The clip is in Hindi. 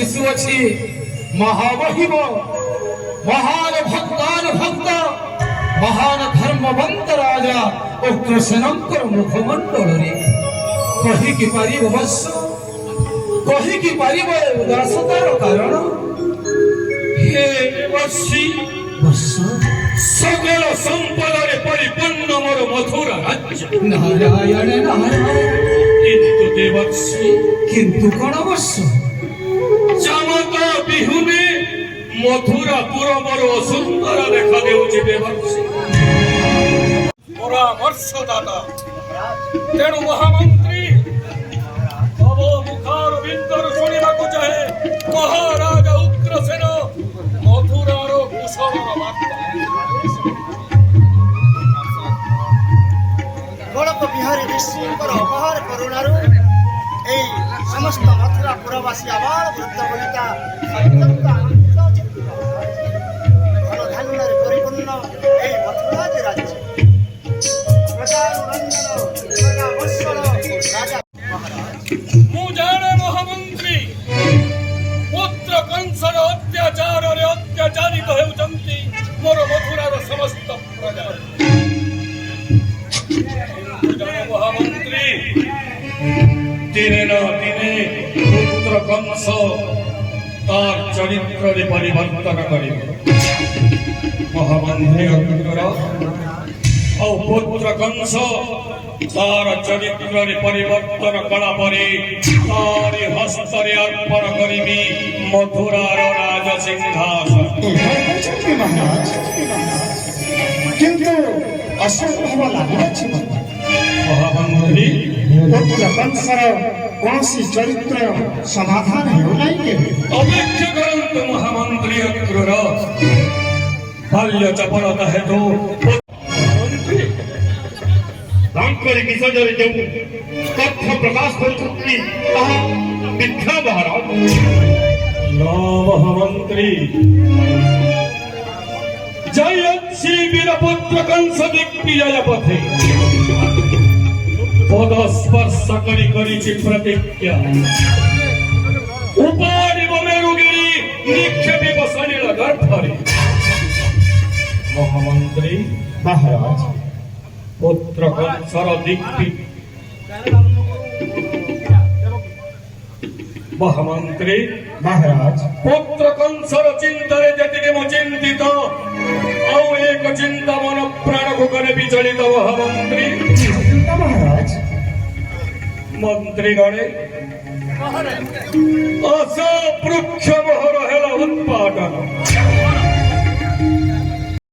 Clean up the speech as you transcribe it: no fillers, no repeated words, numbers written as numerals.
ଅଛି ମହାମହିମ ମହାନ ଭକ୍ତାନ ଭକ୍ତ ମହାନ ଧର୍ମବନ୍ତ ରାଜା ଉଗ୍ରସେନଙ୍କର ମୁଖମଣ୍ଡଳରେ କହିକି ପାରିବ ବତ୍ସ କହିକି ପାରିବ ଉଦାସତାର କାରଣ हे वत्सी ବତ୍ସ सकल संपदरे परिपूर्ण मोर मथुरा राज्य ନାରାୟଣ ନାରାୟଣ किंतु देवत्सी କିନ୍ତୁ କଣ ବତ୍ସ जामता बिहुने मथुरा पुर मोर असुंदर देखा देउछि देवत्सी परामर्शदाता तेणु महामंत्री तव मुखार बिंदर शुणिबाकु चाहे महाराजा उग्रसेन मथुरार कुशलर वार्ता गणक बिहारी ऋषिंकर अपहार करुणारू এই সমস্ত মথুরা পুরবাসী আবার বৃদ্ধ বনিতা অত্যন্ত আনন্দিত ধনধান্যরে পরিপূর্ণ এই মথুরা যে রাজ্য রাজা मु जाने महामंत्री पुत्र कंसर अत्याचार अत्याचारित हेउचंती मोर मथुरार समस्त प्रजा जाने महामंत्री दिने न दिने पुत्र कंस तार चरित्र परिवर्तन करिब महामंत्री अग्र और पुत्र कंस तार चरित्र परिवर्तन कला परे तारी हस्तरे अर्पण करिबी मथुरार राज सिंहासन महाराज किंतु असंभव लाଗୁଛି महामंत्री पुत्र कंसर कौनसी चरित्र समाधान हेउनाई केबे अपेक्षा करंतु महामंत्री अक्रूर बाल्य चपलता हेतु तांकरी विसर्जन जो तथ्य प्रकाश करुछंती ताहा मिथ्या महाराज ना महामंत्री जयसी वीरपुत्र कंस दिग्विजय पथे पद स्पर्श करी करिछि प्रतिज्ञा उपाधि मेरुगिरी निक्षेपी बसनिल गर्भरे महामंत्री महाराज पुत्र कंसर दिग्वि महामंत्री महाराज पुत्र कंसर चिंतरे जतिके मु चिंतित औ एक चिंता मन प्राण को करे विचलित महामंत्री महाराज मंत्री गणे अस वृक्ष मोहर हेला उत्पादन